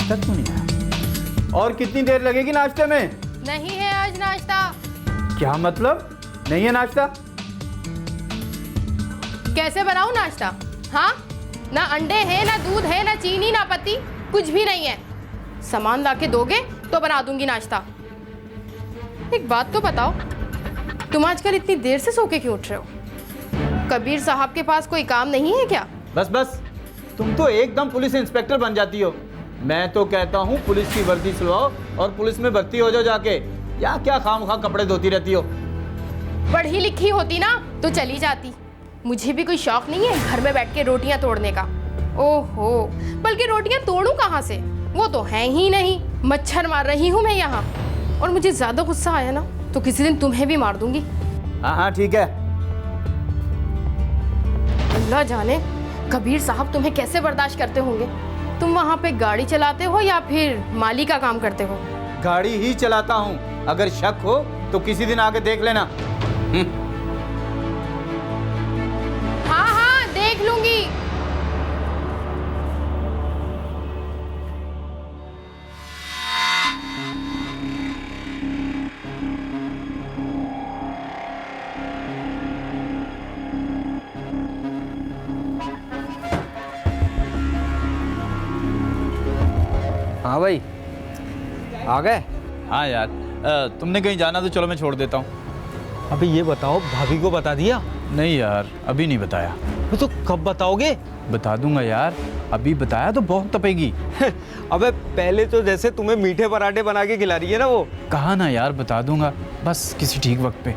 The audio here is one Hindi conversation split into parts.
नाश्ता क्यों नहीं आया? और कितनी देर लगेगी नाश्ते में? नहीं है आज नाश्ता। क्या मतलब नहीं है नाश्ता? कैसे बनाऊं नाश्ता? हाँ, ना अंडे है, ना दूध है, ना चीनी, ना पत्ती, कुछ भी नहीं है। सामान लाके दोगे तो बना दूंगी नाश्ता। एक बात तो बताओ, तुम आजकल इतनी देर से सो के क्यों उठ रहे हो? कबीर साहब के पास कोई काम नहीं है क्या? बस बस, तुम तो एकदम पुलिस इंस्पेक्टर बन जाती हो। मैं तो कहता हूँ पुलिस की वर्दी सिलवाओ और पुलिस में भर्ती हो जाओ जाके। या क्या खामखा कपड़े धोती रहती हो? पढ़ी लिखी होती ना तो चली जाती। मुझे भी कोई शौक नहीं है घर में बैठ के रोटियां तोड़ने का। ओहो, बल्कि रोटियां तोड़ूं कहाँ से, वो तो है ही नहीं। मच्छर मार रही हूँ मैं यहाँ, और मुझे ज्यादा गुस्सा आया ना तो किसी दिन तुम्हें भी मार दूंगी। हाँ हाँ ठीक है। अल्लाह जाने कबीर साहब तुम्हें कैसे बर्दाश्त करते होंगे। तुम वहाँ पे गाड़ी चलाते हो या फिर माली का काम करते हो? गाड़ी ही चलाता हूँ, अगर शक हो तो किसी दिन आके देख लेना। हाँ हाँ देख लूंगी। हाँ भाई, आ गए? हाँ यार, तुमने कहीं जाना तो चलो मैं छोड़ देता हूँ। अबे ये बताओ, भाभी को बता दिया? नहीं यार, अभी नहीं बताया। तो कब बताओगे? बता दूंगा यार, अभी बताया तो बहुत तपेगी। अबे पहले तो जैसे तुम्हें मीठे पराठे बना के खिला रही है ना वो। कहा ना यार, बता दूंगा, बस किसी ठीक वक्त पे।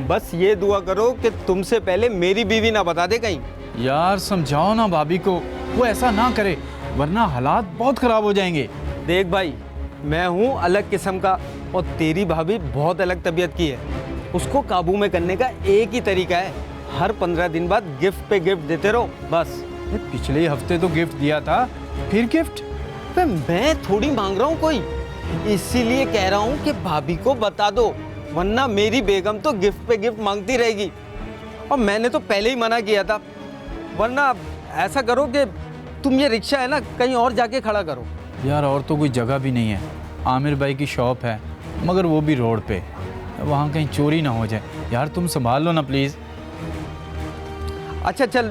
बस ये दुआ करो कि तुमसे पहले मेरी बीवी ना बता दे कहीं। यार समझाओ ना भाभी को, वो ऐसा ना करे वरना हालात बहुत खराब हो जाएंगे। देख भाई, मैं हूँ अलग किस्म का और तेरी भाभी बहुत अलग तबीयत की है। उसको काबू में करने का एक ही तरीका है, हर 15 दिन बाद गिफ्ट पे गिफ्ट देते रहो बस। पिछले हफ्ते तो गिफ्ट दिया था, फिर गिफ्ट? पे मैं थोड़ी मांग रहा हूँ कोई, इसीलिए कह रहा हूँ कि भाभी को बता दो, वरना मेरी बेगम तो गिफ्ट पे गिफ्ट मांगती रहेगी। और मैंने तो पहले ही मना किया था। वरना ऐसा करो कि तुम ये रिक्शा है ना कहीं और जाके खड़ा करो। यार और तो कोई जगह भी नहीं है। आमिर भाई की शॉप है, मगर वो भी रोड पे, वहाँ कहीं चोरी ना हो जाए। यार तुम संभाल लो ना प्लीज़। अच्छा चल,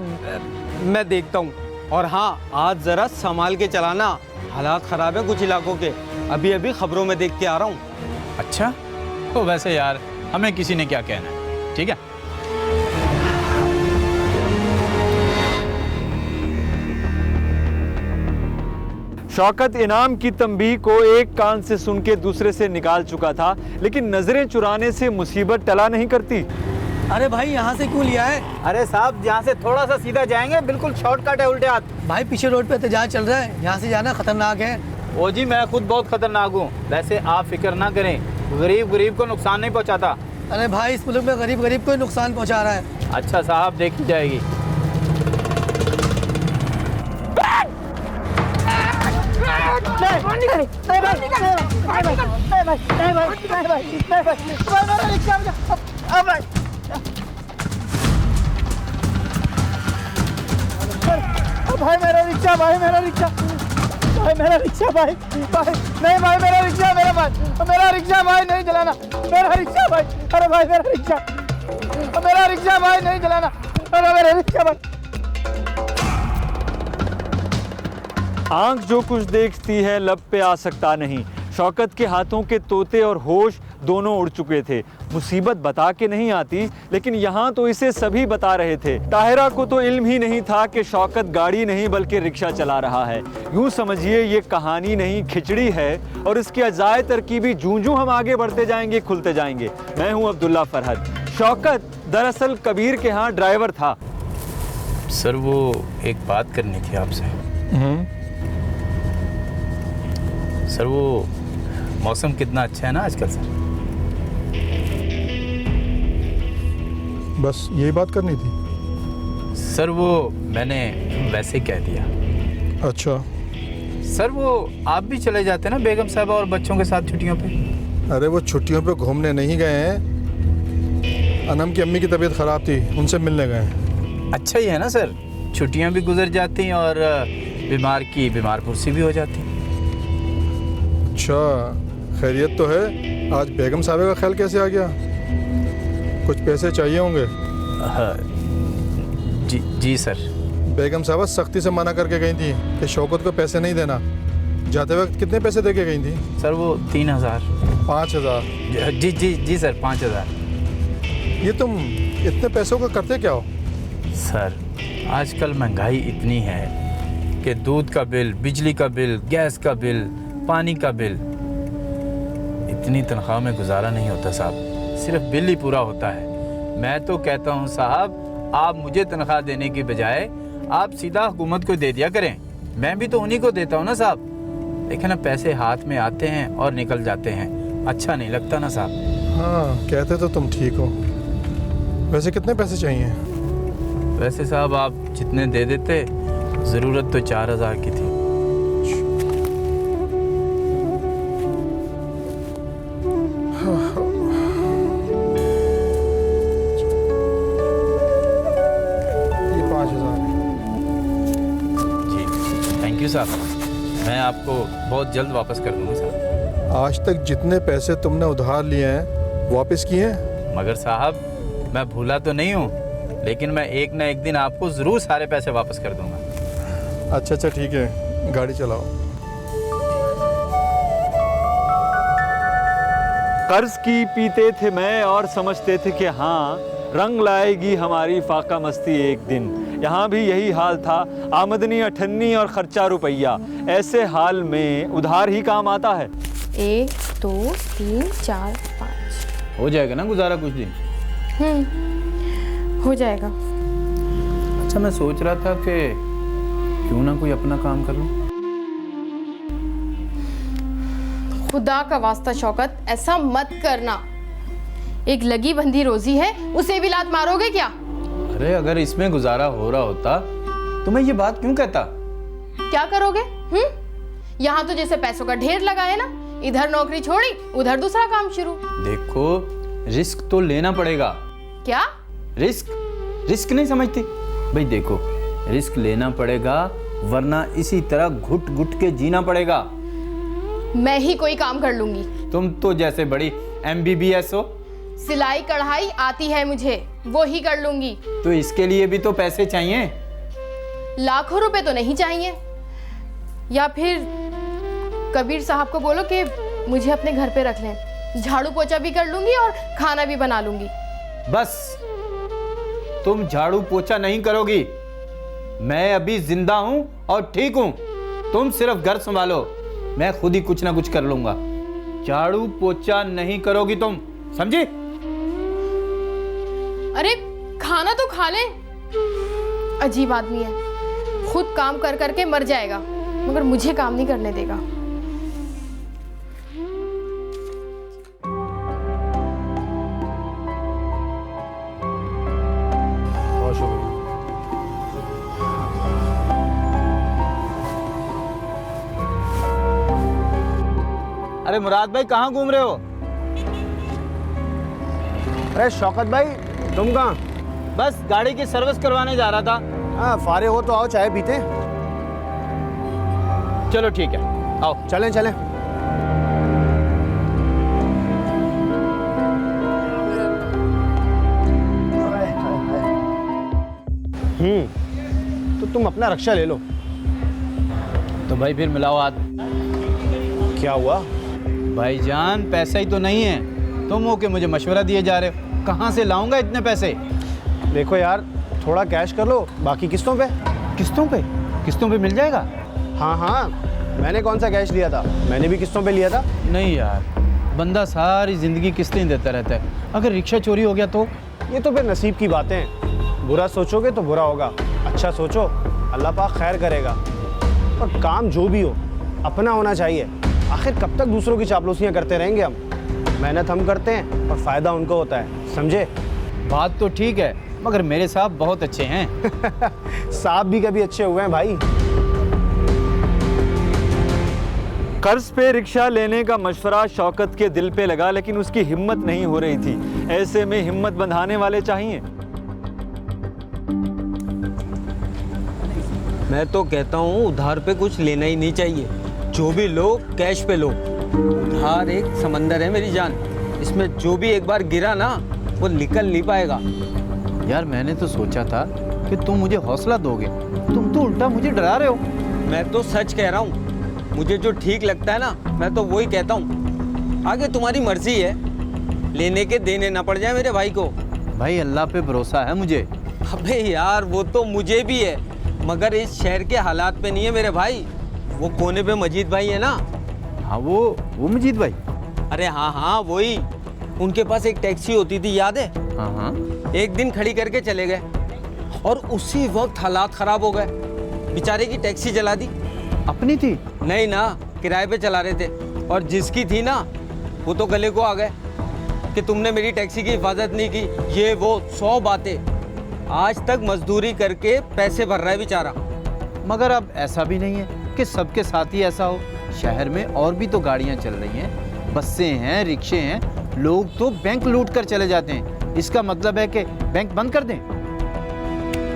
मैं देखता हूँ। और हाँ, आज ज़रा संभाल के चलाना, हालात ख़राब है कुछ इलाकों के। अभी अभी खबरों में देख के आ रहा हूँ। अच्छा, तो वैसे यार हमें किसी ने क्या कहना है, ठीक है? शौकत इनाम की तंबीह को एक कान से सुन के दूसरे से निकाल चुका था, लेकिन नजरें चुराने से मुसीबत टला नहीं करती। अरे भाई, यहाँ से क्यों लिया है? अरे साहब, यहाँ से थोड़ा सा सीधा जाएंगे, बिल्कुल शॉर्टकट है उल्टे हाथ। भाई पीछे रोड पे एहतजाज चल रहा है, यहाँ से जाना खतरनाक है। ओ जी, मैं खुद बहुत खतरनाक हूँ। वैसे आप फिक्र ना करें, गरीब को नुकसान नहीं पहुँचाता। अरे भाई, इस मुल्क में गरीब को ही नुकसान पहुँचा रहा है। अच्छा साहब, देखी जाएगी। भाई मेरा रिक्शा, भाई मेरा रिक्शा, भाई मेरा रिक्शा, भाई भाई नहीं, भाई मेरा रिक्शा, मेरा रिक्शा भाई नहीं चलाना, मेरा रिक्शा भाई। अरे भाई मेरा रिक्शा भाई नहीं चलाना, अरे मेरा रिक्शा भाई। आंख जो कुछ देखती है लब पे आ सकता नहीं। शौकत के हाथों के तोते और होश दोनों उड़ चुके थे। मुसीबत बता के नहीं आती, लेकिन यहाँ तो इसे सभी बता रहे थे। ताहिरा को तो इल्म ही नहीं था कि शौकत गाड़ी नहीं बल्कि रिक्शा चला रहा है। यूँ समझिए ये कहानी नहीं खिचड़ी है, और इसकी अजाए तरकीबी जूं हम आगे बढ़ते जाएंगे खुलते जाएंगे। मैं हूँ अब्दुल्ला फरहद। शौकत दरअसल कबीर के यहाँ ड्राइवर था। सर वो एक बात करनी थी आपसे। सर वो मौसम कितना अच्छा है ना आजकल सर। बस यही बात करनी थी सर। वो मैंने वैसे कह दिया। अच्छा सर, वो आप भी चले जाते ना बेगम साहबा और बच्चों के साथ छुट्टियों पे? अरे वो छुट्टियों पे घूमने नहीं गए हैं, अनम की अम्मी की तबीयत ख़राब थी, उनसे मिलने गए हैं। अच्छा ही है ना सर, छुट्टियां भी गुजर जाती और बीमार की बीमार पुरसी भी हो जाती। अच्छा, खैरियत तो है। आज बेगम साहबा का ख्याल कैसे आ गया? कुछ पैसे चाहिए होंगे। जी सर। बेगम साहबा सख्ती से मना करके गई थी कि शौकत को पैसे नहीं देना। जाते वक्त कितने पैसे दे के गई थी? सर वो 3000। 5000? जी सर 5000। ये तुम इतने पैसों का करते क्या हो? सर आजकल महंगाई इतनी है कि दूध का बिल, बिजली का बिल, गैस का बिल, पानी का बिल, इतनी तनख्वाह में गुजारा नहीं होता साहब। सिर्फ बिल ही पूरा होता है। मैं तो कहता हूँ साहब, आप मुझे तनख्वाह देने की बजाय आप सीधा हुकूमत को दे दिया करें। मैं भी तो उन्हीं को देता हूँ ना साहब। देखे ना, पैसे हाथ में आते हैं और निकल जाते हैं, अच्छा नहीं लगता ना साहब। हाँ, कहते तो तुम ठीक हो। वैसे कितने पैसे चाहिए? वैसे साहब आप जितने दे देते, ज़रूरत तो 4000 की थी। ये 5000। जी थैंक यू साहब, मैं आपको बहुत जल्द वापस कर दूँगा साहब। आज तक जितने पैसे तुमने उधार लिए हैं वापस किए हैं? मगर साहब मैं भूला तो नहीं हूँ, लेकिन मैं एक ना एक दिन आपको ज़रूर सारे पैसे वापस कर दूँगा। अच्छा ठीक है, गाड़ी चलाओ। कर्ज की पीते थे मैं और समझते थे कि हाँ, रंग लाएगी हमारी फाका मस्ती एक दिन। यहाँ भी यही हाल था, आमदनी 98 और खर्चा रुपया। ऐसे हाल में उधार ही काम आता है। 1 2 3 4 5 हो जाएगा ना गुजारा कुछ दिन? हो जाएगा। अच्छा मैं सोच रहा था कि क्यों ना कोई अपना काम कर लूं। खुदा का वास्ता शौकत, ऐसा मत करना। एक लगी बंधी रोजी है, उसे भी लात मारोगे क्या? अरे अगर इसमें गुजारा हो रहा होता तो मैं ये बात क्यों कहता? क्या करोगे? यहाँ तो जैसे पैसों का ढेर लगा है ना, इधर नौकरी छोड़ी उधर दूसरा काम शुरू। देखो रिस्क तो लेना पड़ेगा। क्या रिस्क नहीं समझती भाई? देखो रिस्क लेना पड़ेगा, वरना इसी तरह घुट घुट के जीना पड़ेगा। मैं ही कोई काम कर लूंगी। तुम तो जैसे बड़ी MBBS हो। सिलाई कढ़ाई आती है मुझे, वो ही कर लूंगी। तो इसके लिए भी तो पैसे चाहिए। लाखों रुपए तो नहीं चाहिए। या फिर कबीर साहब को बोलो कि मुझे अपने घर पे रख लें, झाड़ू पोछा भी कर लूंगी और खाना भी बना लूंगी। बस तुम झाड़ू पोछा नहीं करोगी। मैं अभी जिंदा हूं और ठीक हूं। तुम सिर्फ घर संभालो, मैं खुद ही कुछ ना कुछ कर लूंगा। झाड़ू पोछा नहीं करोगी तुम, समझी? अरे खाना तो खा ले। अजीब आदमी है, खुद काम कर करके मर जाएगा मगर मुझे काम नहीं करने देगा। अरे मुराद भाई कहाँ घूम रहे हो? अरे शौकत भाई, तुम कहाँ? बस गाड़ी की सर्विस करवाने जा रहा था। हाँ, फारे हो तो आओ चाय पीते। चलो ठीक है, आओ। चलें चलें। तो तुम अपना रक्षा ले लो। तो भाई फिर मिलाओ हाथ। क्या हुआ? भाईजान पैसा ही तो नहीं है, तुम हो के मुझे मशवरा दिए जा रहे हो। कहाँ से लाऊंगा इतने पैसे? देखो यार, थोड़ा कैश कर लो, बाकी किस्तों पे। किस्तों पे? किस्तों पे मिल जाएगा? हाँ हाँ, मैंने कौन सा कैश लिया था? मैंने भी किस्तों पे लिया था। नहीं यार, बंदा सारी जिंदगी किस्तें देता रहता है, अगर रिक्शा चोरी हो गया तो? ये तो फिर नसीब की बातें हैं। बुरा सोचोगे तो बुरा होगा, अच्छा सोचो अल्लाह पाक खैर करेगा। और काम जो भी हो अपना होना चाहिए। आखिर कब तक दूसरों की चापलूसियाँ करते रहेंगे हम? मेहनत हम करते हैं और फ़ायदा उनको होता है, समझे? बात तो ठीक है, मगर मेरे साहब बहुत अच्छे हैं। साहब भी कभी अच्छे हुए हैं भाई। कर्ज पे रिक्शा लेने का मशवरा शौकत के दिल पे लगा, लेकिन उसकी हिम्मत नहीं हो रही थी। ऐसे में हिम्मत बंधाने वाले चाहिए। मैं तो कहता हूँ उधार पे कुछ लेना ही नहीं चाहिए। जो भी लो कैश पे लो। उधार एक समंदर है मेरी जान, इसमें जो भी एक बार गिरा ना वो निकल नहीं पाएगा। यार मैंने तो सोचा था कि तुम मुझे हौसला दोगे, तुम तो उल्टा मुझे डरा रहे हो। मैं तो सच कह रहा हूँ, मुझे जो ठीक लगता है ना मैं तो वही कहता हूँ। आगे तुम्हारी मर्जी है, लेने के देने ना पड़ जाए मेरे भाई को। भाई अल्लाह पे भरोसा है मुझे। अबे यार वो तो मुझे भी है, मगर इस शहर के हालात पे नहीं है मेरे भाई। वो कोने पे मजीद भाई है ना। हाँ वो मजीद भाई। अरे हाँ वही। उनके पास एक टैक्सी होती थी, याद है? हाँ। एक दिन खड़ी करके चले गए और उसी वक्त हालात खराब हो गए। बेचारे की टैक्सी जला दी। अपनी थी? नहीं ना, किराए पे चला रहे थे। और जिसकी थी ना वो तो गले को आ गए कि तुमने मेरी टैक्सी की हिफाजत नहीं की, ये वो 100 बातें। आज तक मजदूरी करके पैसे भर रहा है बेचारा। मगर अब ऐसा भी नहीं है कि सबके साथ ही ऐसा हो। शहर में और भी तो गाड़ियां चल रही हैं, बसें हैं, रिक्शे हैं। लोग तो बैंक लूट कर चले जाते हैं। इसका मतलब है कि बैंक बंद कर दें?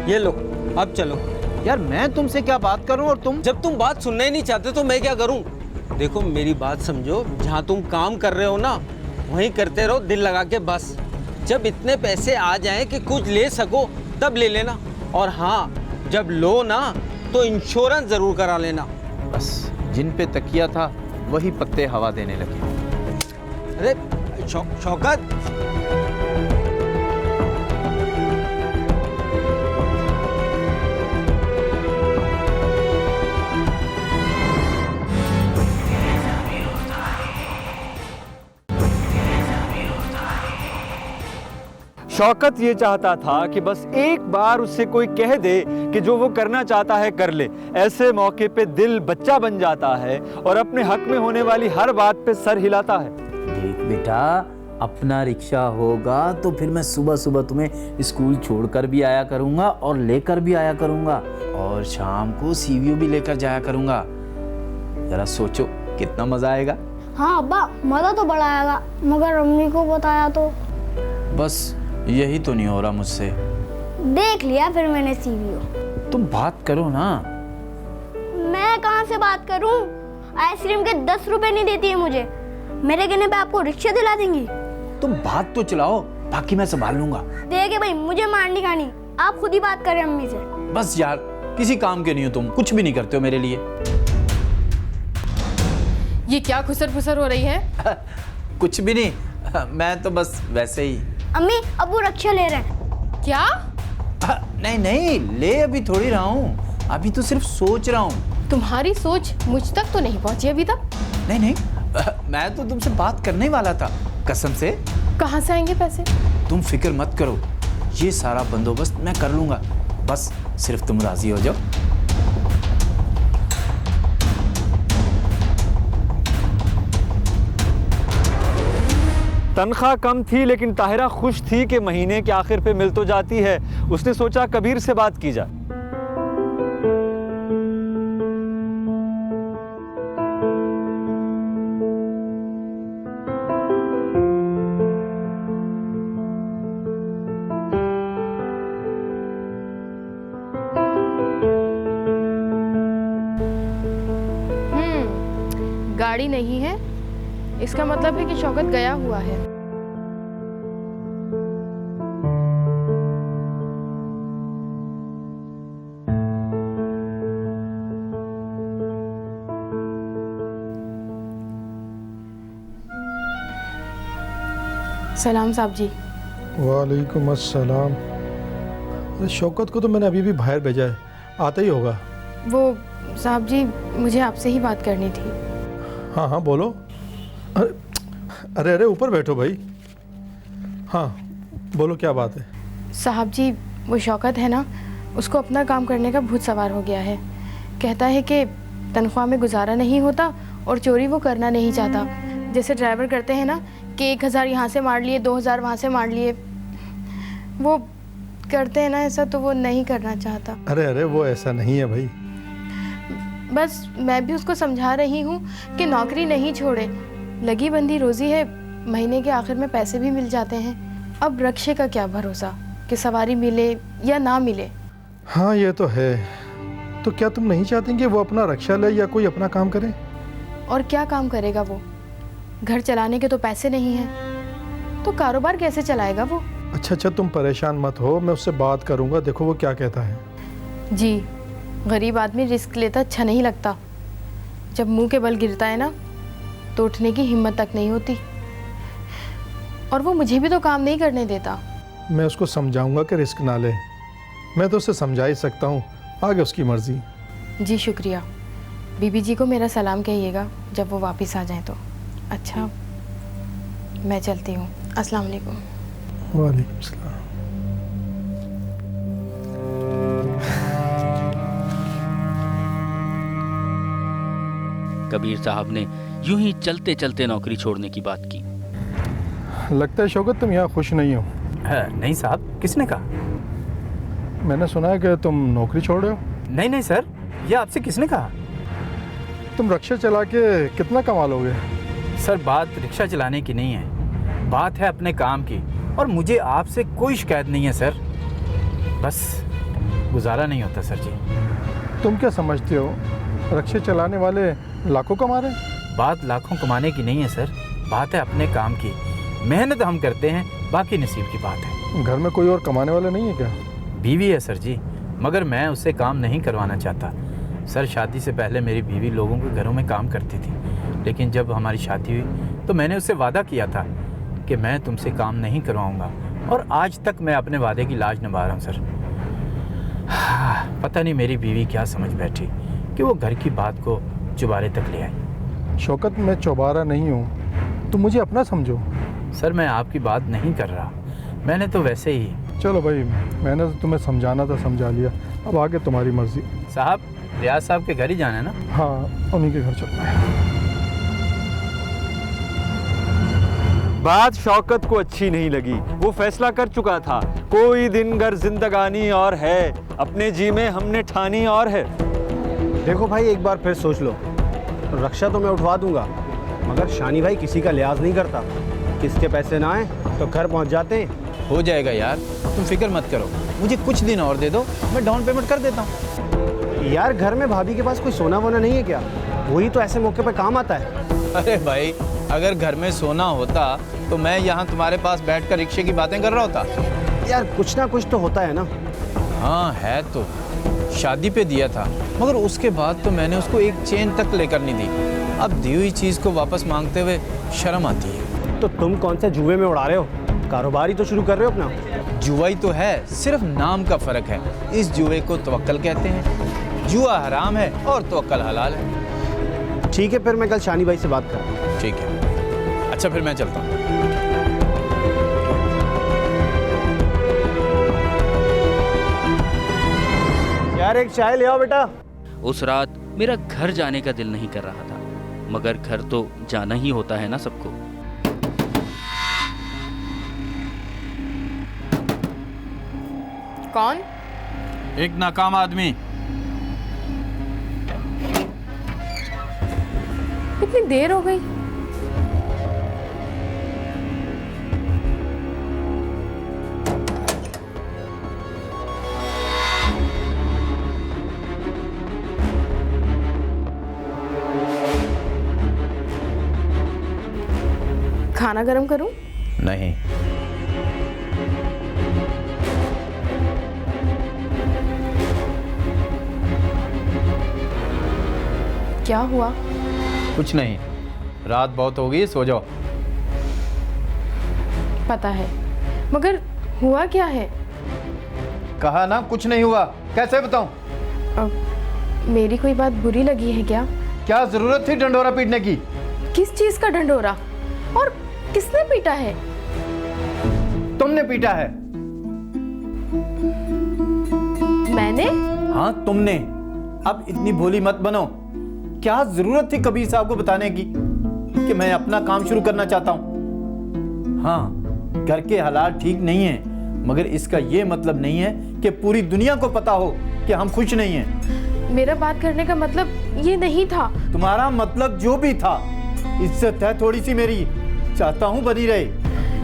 ये लो, अब चलो। यार मैं तुमसे क्या बात करूं और तुम? जब तुम बात सुनना ही नहीं चाहते तो मैं क्या करूं? देखो मेरी बात समझो, जहां तुम काम कर रहे हो ना वहीं करते रहो दिल लगा के बस। जब इतने पैसे आ जाएं कि कुछ ले सको तब ले लेना। और हाँ, जब लो ना तो इंश्योरेंस जरूर करा लेना। बस जिन पे तकिया था वही पत्ते हवा देने लगे। अरे शौकत, शौकत ये चाहता था कि बस एक बार उससे कोई कह दे कि जो वो करना चाहता है कर ले। ऐसे मौके पे दिल बच्चा बन जाता है और अपने हक में होने वाली हर बात पे सर हिलाता है। देख बेटा, अपना रिक्शा होगा तो फिर मैं सुबह सुबह तुम्हें स्कूल छोड़कर भी आया करूंगा और लेकर भी आया करूंगा, और शाम को सीवीओ भी लेकर जाया करूंगा। जरा सोचो कितना मजा आएगा। हाँ अब्बा, मजा तो बड़ा आएगा, मगर अम्मी को बताया तो। बस यही तो नहीं हो रहा मुझसे। देख लिया फिर मैंने सीवीओ। तुम बात करो ना। मैं कहाँ से बात करूं? आइसक्रीम के 10 रुपए नहीं देती है मुझे। मेरे कहने पे आपको रिक्शा दिला देंगी? तुम बात तो चलाओ, बाकी मैं संभाल लूंगा। देखिए भाई, मुझे मारनी खानी, आप खुद ही बात करें अम्मी से। बस यार, किसी काम के नहीं हो तुम, कुछ भी नहीं करते हो मेरे लिए। ये क्या खुसर फुसर हो रही है? कुछ भी नहीं, मैं तो बस वैसे ही। अम्मी, अब वो रिक्शा ले रहे हैं। क्या? नहीं, ले अभी थोड़ी रहा हूँ, अभी तो सिर्फ सोच रहा हूँ। तुम्हारी सोच मुझ तक तो नहीं पहुंची अभी तक। नहीं, मैं तो तुमसे बात करने ही वाला था, कसम से। कहाँ से आएंगे पैसे? तुम फिक्र मत करो, ये सारा बंदोबस्त मैं कर लूंगा। बस सिर्फ तुम राजी हो जाओ। तनख्वाह कम थी लेकिन ताहिरा खुश थी कि महीने के आखिर पे मिल तो जाती है। उसने सोचा कबीर से बात की जाए। गाड़ी नहीं है, इसका मतलब है कि शौकत गया हुआ है। सलाम साहब जी। वालेकुम अस्सलाम। अरे शौकत को तो मैंने अभी भी बाहर भेजा है, आता ही होगा। वो साहब जी, मुझे आपसे ही बात करनी थी। हाँ बोलो। अरे ऊपर बैठो भाई। हाँ बोलो, क्या बात है? साहब जी, वो शौकत है ना, उसको अपना काम करने का भूत सवार हो गया है। कहता है कि तनख्वाह में गुजारा नहीं होता और चोरी वो करना नहीं चाहता। जैसे ड्राइवर करते हैं ना कि 1000 यहाँ से मार लिए, 2000 वहाँ से मार लिए, वो करते हैं ना ऐसा, तो वो नहीं करना चाहता। अरे वो ऐसा नहीं है भाई। बस मैं भी उसको समझा रही हूँ कि नौकरी नहीं छोड़े, लगी बंदी रोज़ी है, महीने के आखिर में पैसे भी मिल जाते हैं। अब रिक्शे का क्या भरोसा कि सवारी मिले या ना मिले। हाँ ये तो है। तो क्या तुम नहीं चाहती कि वो अपना रिक्शा ले या कोई अपना काम करे? और क्या काम करेगा वो? घर चलाने के तो पैसे नहीं हैं, तो कारोबार कैसे चलाएगा वो? अच्छा तुम परेशान मत हो, मैं उससे बात करूंगा, देखो वो क्या कहता है। जी, गरीब आदमी रिस्क लेता अच्छा नहीं लगता। जब मुंह के बल गिरता है ना तो उठने की हिम्मत तक नहीं होती। और वो मुझे भी तो काम नहीं करने देता। मैं उसको समझाऊंगा कि रिस्क ना ले, मैं तो उसे समझा ही सकता हूँ, आगे उसकी मर्जी। जी शुक्रिया। बीबी जी को मेरा सलाम कहिएगा जब वो वापस आ जाएं तो। अच्छा, मैं चलती हूँ। अस्सलाम वालेकुम। वालेकुम सलाम। कबीर साहब ने यूं ही चलते चलते नौकरी छोड़ने की बात की। लगता है शौकत तुम यहाँ खुश नहीं हो। नहीं साहब, किसने कहा? मैंने सुना है कि तुम नौकरी छोड़ रहे हो। नहीं सर, ये आपसे किसने कहा? तुम रिक्शा चला के कितना कमा लोगे? सर, बात रिक्शा चलाने की नहीं है, बात है अपने काम की। और मुझे आपसे कोई शिकायत नहीं है सर, बस गुजारा नहीं होता सर जी। तुम क्या समझते हो, रिक्शे चलाने वाले लाखों कमा रहे हैं? बात लाखों कमाने की नहीं है सर, बात है अपने काम की। मेहनत हम करते हैं, बाकी नसीब की बात है। घर में कोई और कमाने वाला नहीं है क्या? बीवी है सर जी, मगर मैं उससे काम नहीं करवाना चाहता। सर, शादी से पहले मेरी बीवी लोगों के घरों में काम करती थी, लेकिन जब हमारी शादी हुई तो मैंने उससे वादा किया था कि मैं तुमसे काम नहीं करवाऊंगा, और आज तक मैं अपने वादे की लाज निभा रहा हूँ सर। पता नहीं मेरी बीवी क्या समझ बैठी कि वो घर की बात को चुबारे तक ले आई। शौकत, मैं चौबारा नहीं हूँ, तुम मुझे अपना समझो। सर, मैं आपकी बात नहीं कर रहा, मैंने तो वैसे ही। चलो भाई, मैंने तो तुम्हें समझाना था, समझा लिया, अब आगे तुम्हारी मर्जी। साहब, रियाज साहब के घर ही जाना है ना? हाँ, उन्हीं के घर चलना है। बात शौकत को अच्छी नहीं लगी। वो फैसला कर चुका था, कोई दिन गर जिंदगानी और है, अपने जी में हमने ठानी और है। देखो भाई, एक बार फिर सोच लो। रक्षा तो मैं उठवा दूंगा, मगर शानी भाई किसी का लिहाज नहीं करता। किसके पैसे ना आए तो घर पहुंच जाते हैं। हो जाएगा यार, तुम फिक्र मत करो, मुझे कुछ दिन और दे दो, मैं डाउन पेमेंट कर देता हूँ। यार, घर में भाभी के पास कोई सोना वोना नहीं है क्या? वही तो ऐसे मौके पर काम आता है। अरे भाई, अगर घर में सोना होता तो मैं यहाँ तुम्हारे पास बैठकर रिक्शे की बातें कर रहा होता। यार, कुछ ना कुछ तो होता है ना। हाँ है तो, शादी पे दिया था, मगर उसके बाद तो मैंने उसको एक चेन तक लेकर नहीं दी। अब दी हुई चीज़ को वापस मांगते हुए शर्म आती है। तो तुम कौन से जुए में उड़ा रहे हो? कारोबार ही तो शुरू कर रहे हो अपना। जुआ ही तो है, सिर्फ नाम का फ़र्क है। इस जुए को तवक्कल कहते हैं, जुआ हराम है और तवक्कल हलाल है। ठीक है, फिर मैं कल शानी भाई से बात करूँ। ठीक है, अच्छा फिर मैं चलता हूँ। यार, एक चाय ले आओ बेटा। उस रात मेरा घर जाने का दिल नहीं कर रहा था, मगर घर तो जाना ही होता है ना सबको। कौन? एक नाकाम आदमी। इतनी देर हो गई। खाना गरम करूं? नहीं। क्या हुआ? कुछ नहीं, रात बहुत हो गई, सो जाओ। पता है, मगर हुआ क्या है? कहा ना कुछ नहीं हुआ, कैसे बताऊं? मेरी कोई बात बुरी लगी है क्या? क्या जरूरत थी डंडोरा पीटने की? किस चीज का ढंढोरा? और किसने पीटा है? तुमने पीटा है। मैंने? हाँ तुमने। अब इतनी भोली मत बनो। क्या जरूरत थी कबीर साहब को बताने की कि मैं अपना काम शुरू करना चाहता हूँ? हाँ, घर के हालात ठीक नहीं हैं, मगर इसका ये मतलब नहीं है कि पूरी दुनिया को पता हो कि हम खुश नहीं हैं। मेरा बात करने का मतलब ये नहीं था। तुम्हारा मतलब जो भी था, इज्जत है थोड़ी सी मेरी, चाहता हूँ बनी रहे।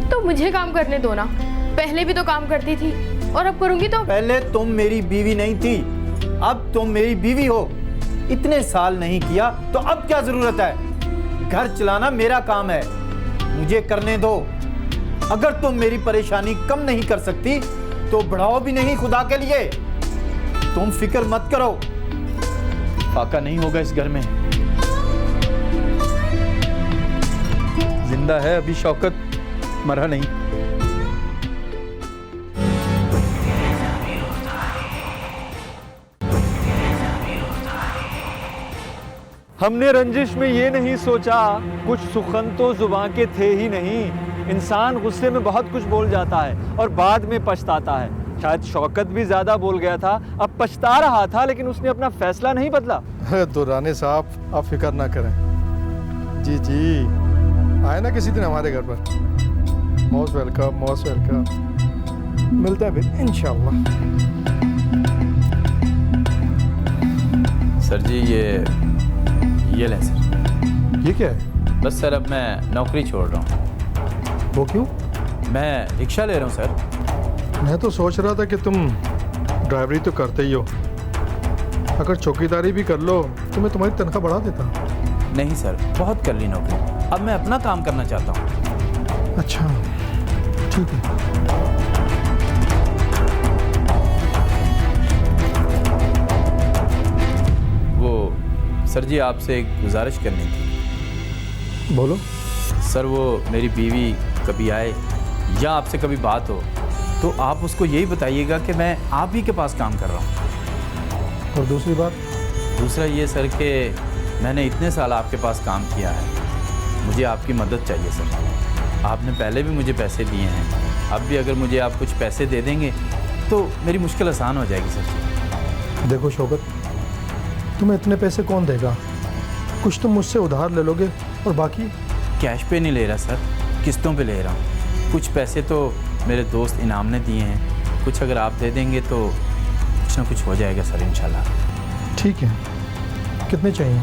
तो मुझे काम करने दो ना, पहले भी तो काम करती थी और अब करूंगी तो। पहले तुम मेरी बीवी नहीं थी, अब तुम मेरी बीवी हो। इतने साल नहीं किया तो अब क्या जरूरत है? घर चलाना मेरा काम है, मुझे करने दो। अगर तुम मेरी परेशानी कम नहीं कर सकती तो बढ़ाओ भी नहीं खुदा के लिए। तुम फिक्र मत करो, फाका नहीं होगा इस घर में। जिंदा है अभी शौकत, मरा नहीं। हमने रंजिश में ये नहीं सोचा, कुछ सुखन तो जुबां के थे ही नहीं। इंसान गुस्से में बहुत कुछ बोल जाता है और बाद में पछताता है। शायद शौकत भी ज्यादा बोल गया था, अब पछता रहा था, लेकिन उसने अपना फैसला नहीं बदला। दुराने साहब आप फिक्र ना करें। जी जी, आए ना किसी दिन हमारे घर पर। Most welcome, most welcome. मिलते हैं फिर इंशाल्लाह। सर जी ये लें सर। ये क्या है? बस सर अब मैं नौकरी छोड़ रहा हूँ। वो क्यों? मैं रिक्शा ले रहा हूँ सर। मैं तो सोच रहा था कि तुम ड्राइवरी तो करते ही हो, अगर चौकीदारी भी कर लो तो मैं तुम्हारी तनख्वाह बढ़ा देता। नहीं सर, बहुत कर ली नौकरी, अब मैं अपना काम करना चाहता हूँ। अच्छा ठीक है। वो सर जी आपसे एक गुजारिश करनी थी। बोलो। सर वो मेरी बीवी कभी आए या आपसे कभी बात हो तो आप उसको यही बताइएगा कि मैं आप ही के पास काम कर रहा हूँ। और दूसरी बात? दूसरा ये सर कि मैंने इतने साल आपके पास काम किया है, मुझे आपकी मदद चाहिए सर। आपने पहले भी मुझे पैसे दिए हैं, अब भी अगर मुझे आप कुछ पैसे दे देंगे तो मेरी मुश्किल आसान हो जाएगी सर। देखो शौकत, तुम्हें इतने पैसे कौन देगा? कुछ तुम मुझसे उधार ले लोगे और बाकी? कैश पे नहीं ले रहा सर, किस्तों पे ले रहा हूँ। कुछ पैसे तो मेरे दोस्त इनाम ने दिए हैं, कुछ अगर आप दे देंगे तो कुछ ना कुछ हो जाएगा सर इंशाल्लाह। ठीक है, कितने चाहिए?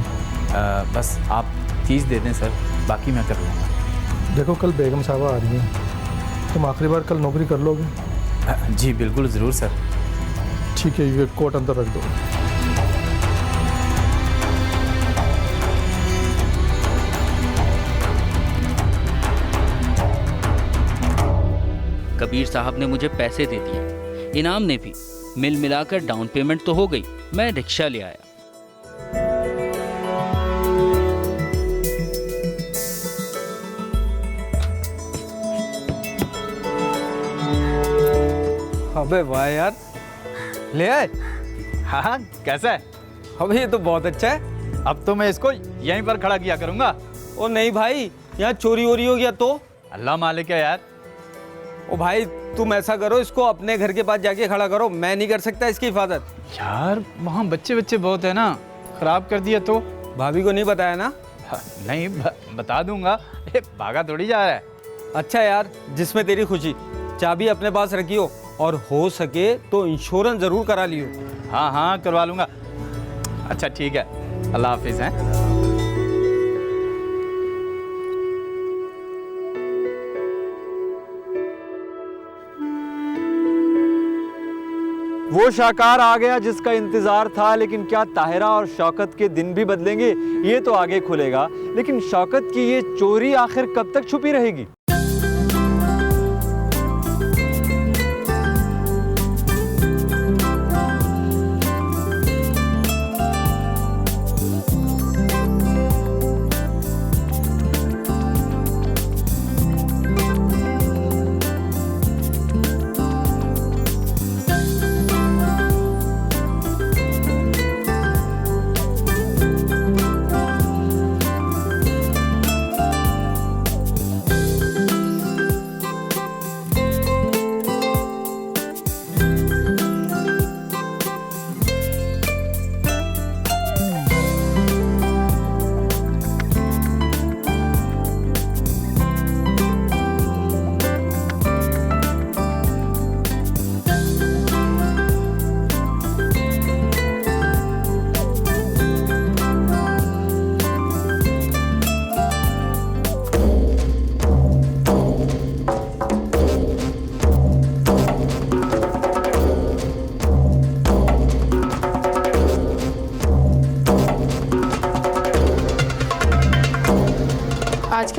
बस आप 30 दे दें सर, बाकी मैं कर लूँगा। देखो कल बेगम साहबा आ रही हैं, तुम आखिरी बार कल नौकरी कर लोगे? जी बिल्कुल ज़रूर सर। ठीक है, ये कोट अंदर रख दो। कबीर साहब ने मुझे पैसे दे दिए, इनाम ने भी। मिल मिलाकर डाउन पेमेंट तो हो गई। मैं रिक्शा ले आया। अबे वाह यार, ले आए। हाँ कैसा है? अबे ये तो बहुत अच्छा है। अब तो मैं इसको यहीं पर खड़ा किया करूँगा। ओ नहीं भाई, यहाँ चोरी वोरी हो गया तो? अल्लाह मालिक है यार। ओ भाई तुम ऐसा करो, इसको अपने घर के पास जाके खड़ा करो, मैं नहीं कर सकता इसकी हिफाजत। यार वहाँ बच्चे बहुत है ना, ख़राब कर दिया तो? भाभी को नहीं बताया ना? नहीं बता दूंगा, ये भागा थोड़ी जा रहा है। अच्छा यार, जिसमें तेरी खुशी। चाबी अपने पास रखियो और हो सके तो इंश्योरेंस ज़रूर करा लियो। हाँ करवा लूँगा। अच्छा ठीक है, अल्लाह हाफिज़ हैं। वो शाकार आ गया जिसका इंतजार था, लेकिन क्या ताहिरा और शौकत के दिन भी बदलेंगे, ये तो आगे खुलेगा। लेकिन शौकत की ये चोरी आखिर कब तक छुपी रहेगी?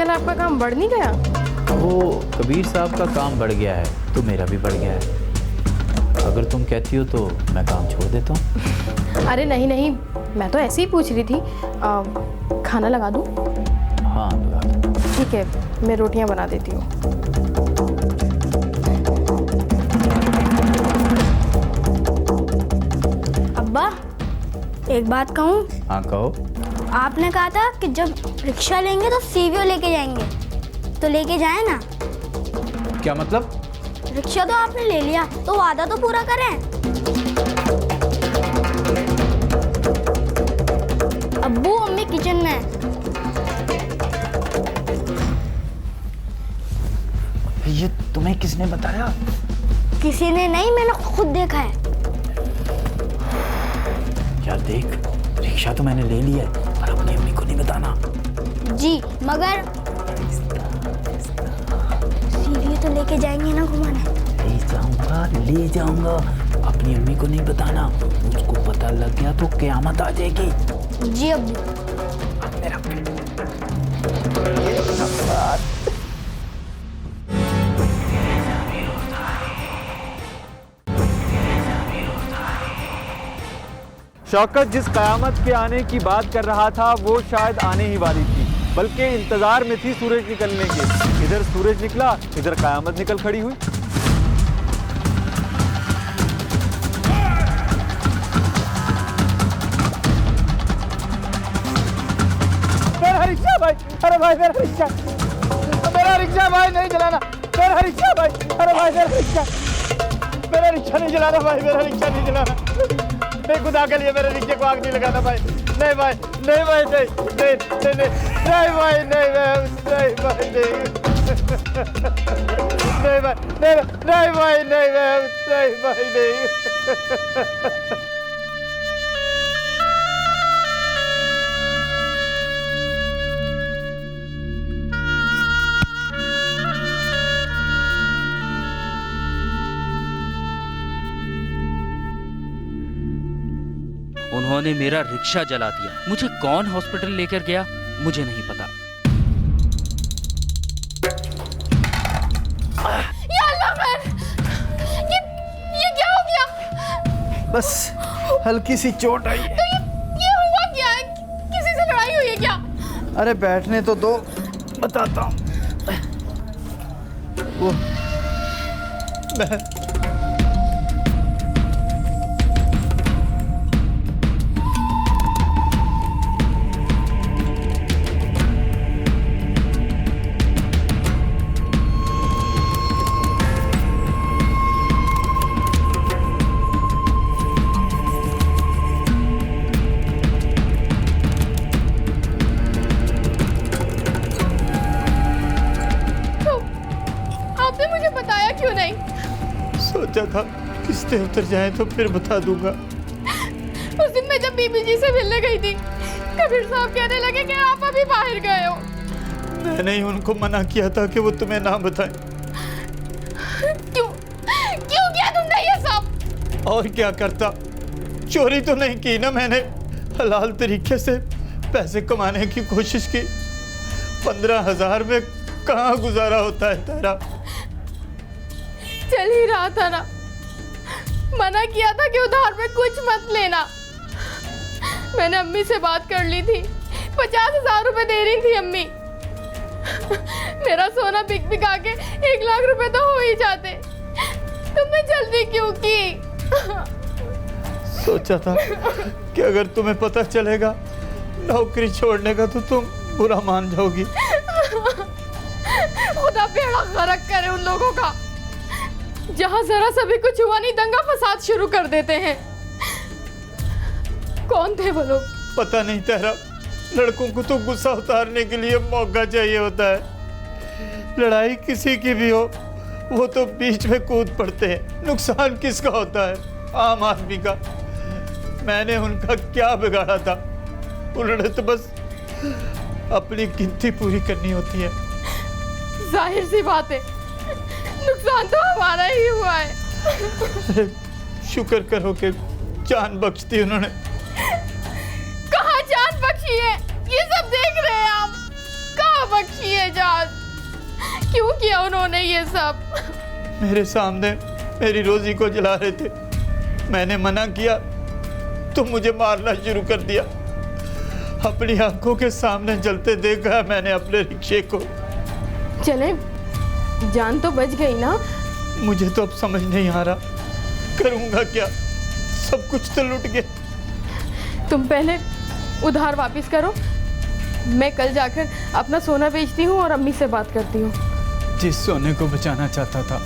आजकल आपका काम बढ़ नहीं गया? वो कबीर साहब का काम बढ़ गया है तो मेरा भी बढ़ गया है। अगर तुम कहती हो तो मैं काम छोड़ देता हूँ। अरे नहीं नहीं, मैं तो ऐसे ही पूछ रही थी। खाना लगा दूँ? हाँ लगा दो। ठीक है, मैं रोटियां बना देती हूँ। अब्बा, एक बात कहूँ? हाँ कहो। आपने कहा था कि जब रिक्शा लेंगे तो सीवीओ लेके जाएंगे, तो लेके जाए ना। क्या मतलब? रिक्शा तो आपने ले लिया, तो वादा तो पूरा करें। अब्बू अम्मी किचन में है। ये तुम्हें किसने बताया? किसी ने नहीं, मैंने खुद देखा है। यार देख, रिक्शा तो मैंने ले लिया है पर अपनी अम्मी को नहीं बताना। जी, मगर सीवीओ तो लेके जाएंगे ना घुमाने। ले जाऊंगा, अपनी अम्मी को नहीं बताना। उसको पता लग गया तो क़यामत आ जाएगी। जी अब्बू। मेरा शौकत जिस कयामत के आने की बात कर रहा था वो शायद आने ही वाली थी, बल्कि इंतजार में थी सूरज निकलने के। इधर सूरज निकला, इधर कयामत निकल खड़ी हुई। मेरा रिक्शा भाई, अरे भाई मेरा रिक्शा भाई नहीं चलाना। मेरा रिक्शा भाई, अरे भाई मेरा रिक्शा नहीं चलाना भाई, मेरा रिक्शा नहीं चलाना। नहीं, खुदा के लिए मेरे रिक्शे को आग नहीं लगाना भाई। नहीं भाई, नहीं भाई, नहीं नहीं नहीं नहीं भाई, नहीं नहीं भाई, नहीं नहीं भाई, नहीं भाई, नहीं भाई, नहीं। उन्होंने मेरा रिक्शा जला दिया। मुझे कौन हॉस्पिटल लेकर गया मुझे नहीं पता। या अल्लाह खैर, ये क्या हो गया? बस हल्की सी चोट आई है। तो ये हुआ क्या है? किसी से लड़ाई हुई है क्या? अरे बैठने तो दो, बताता हूँ। वो सोचा था किस्तें उतर जाएं तो फिर बता दूंगा। उस दिन मैं जब बीबी जी से मिलने गई थी, कबीर साहब कहने लगे कि आप अभी बाहर गए हो। मैंने ही उनको मना किया था कि वो तुम्हें ना बताएं। क्यों किया तुमने ये सब? और क्या करता, चोरी तो नहीं की ना मैंने। हलाल तरीके से पैसे कमाने की कोशिश की। 15,000 में कहाँ गुजारा होता है तेरा? चल ही रहा था ना, मना किया था कि उधार में कुछ मत लेना। मैंने अम्मी से बात कर ली थी, 50,000 रुपए दे रही थी अम्मी। मेरा सोना बिका के 1 लाख रुपए तो हो ही जाते। तुमने जल्दी क्यों की? सोचा था कि अगर तुम्हें पता चलेगा नौकरी छोड़ने का तो तुम बुरा मान जाओगी। खुदा बेड़ा गर्क करे उन लोगों का, जहां जरा सा भी कुछ हुआ नहीं दंगा फसाद शुरू कर देते हैं। कौन थे वो लोग? पता नहीं तेरा। लड़कों को तो गुस्सा उतारने के लिए मौका चाहिए होता है। लड़ाई किसी की भी हो, वो तो बीच में कूद पड़ते हैं। नुकसान किसका होता है? आम आदमी का। मैंने उनका क्या बिगाड़ा था? उन्होंने तो बस अपनी गिनती पूरी करनी होती है। जाहिर सी बात है, नुकसान तो हमारा ही हुआ है। शुक्र करो कि जान बख्श दी उन्होंने। कहाँ जान बख्शी है? ये सब देख रहे हैं आप। कब? बख्शी एजाज, क्यों किया उन्होंने ये सब? मेरे सामने मेरी रोजी को जला रहे थे, मैंने मना किया तो मुझे मारना शुरू कर दिया। अपनी आंखों के सामने जलते देखा मैंने अपने रिक्शे को। चले, जान तो बच गई ना? मुझे तो अब समझ नहीं आ रहा करूंगा क्या, सब कुछ तो लुट गया। तुम पहले उधार वापस करो, मैं कल जाकर अपना सोना बेचती हूँ और अम्मी से बात करती हूँ। जिस सोने को बचाना चाहता था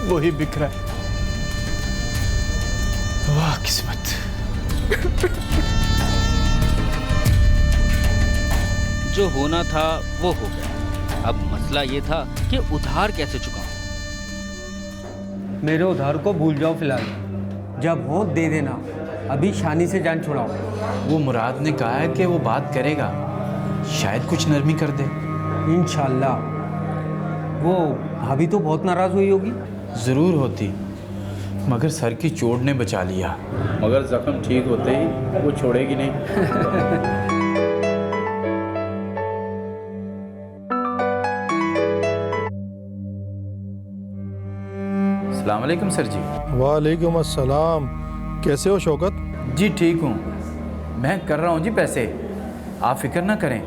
वही बिखरा है। वाह किस्मत। जो होना था वो हो गया। अब मसला ये था कि उधार कैसे चुकाऊं। मेरे उधार को भूल जाओ फिलहाल, जब हो दे देना, अभी शानी से जान छुड़ाओ। वो मुराद ने कहा है कि वो बात करेगा, शायद कुछ नरमी कर दे। इंशाल्लाह। वो भाभी तो बहुत नाराज हुई होगी। ज़रूर होती, मगर सर की चोट ने बचा लिया। मगर जख्म ठीक होते ही वो छोड़ेगी नहीं। अस्सलाम वालेकुम सर जी। वालेकुम अस्सलाम। कैसे हो शौकत? जी ठीक हूँ, मैं कर रहा हूँ जी पैसे, आप फिक्र ना करें,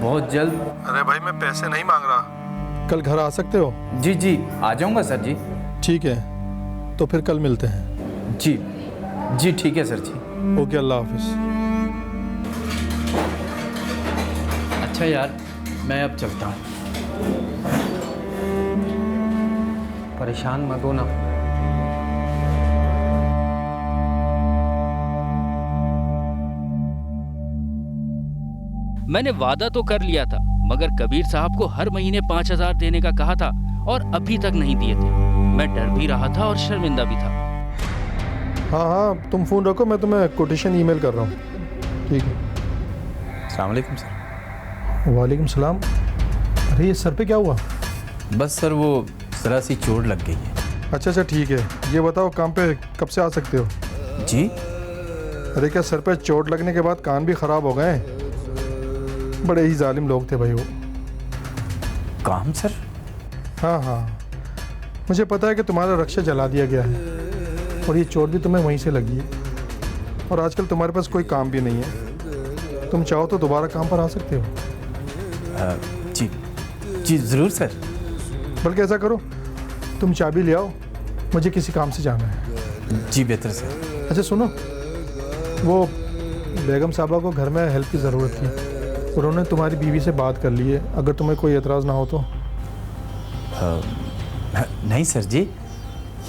बहुत जल्द। अरे भाई मैं पैसे नहीं मांग रहा, कल घर आ सकते हो? जी जी आ जाऊँगा सर जी। ठीक है, तो फिर कल मिलते हैं। जी जी ठीक है सर जी। ओके, अल्लाह हाफिज़। अच्छा यार, मैं अब चलता हूँ। परेशान मत हो ना। मैंने वादा तो कर लिया था, मगर कबीर साहब को हर महीने 5,000 देने का कहा था और अभी तक नहीं दिए थे। मैं डर भी रहा था और शर्मिंदा भी था। हाँ हाँ, तुम फ़ोन रखो, मैं तुम्हें कोटेशन ईमेल कर रहा हूँ। ठीक है। अस्सलाम वालेकुम सर। वालेकुम सलाम। अरे ये सर पे क्या हुआ? बस सर वो ज़रा सी चोट लग गई है। अच्छा ठीक है, ये बताओ काम पे कब से आ सकते हो? जी? अरे क्या सर पे चोट लगने के बाद कान भी ख़राब हो गए? बड़े ही जालिम लोग थे भाई वो। काम सर? हाँ हाँ, मुझे पता है कि तुम्हारा रक्षा जला दिया गया है और ये चोट भी तुम्हें वहीं से लगी है, और आजकल तुम्हारे पास कोई काम भी नहीं है। तुम चाहो तो दोबारा काम पर आ सकते हो। जी जी ज़रूर सर। बल्कि ऐसा करो, तुम चाबी ले आओ, मुझे किसी काम से जाना है। जी बेहतर सर। अच्छा सुनो, वो बेगम साहबा को घर में हेल्प की ज़रूरत थी, उन्होंने तुम्हारी बीवी से बात कर ली है, अगर तुम्हें कोई एतराज़ ना हो तो। नहीं सर जी,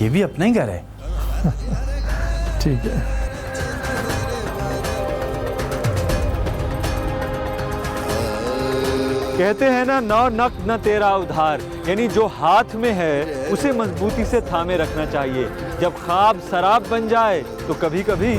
ये भी अपना ही घर है। ठीक है। कहते हैं ना, नौ नक न तेरा उधार, यानी जो हाथ में है उसे मजबूती से थामे रखना चाहिए। जब ख्वाब शराब बन जाए तो कभी कभी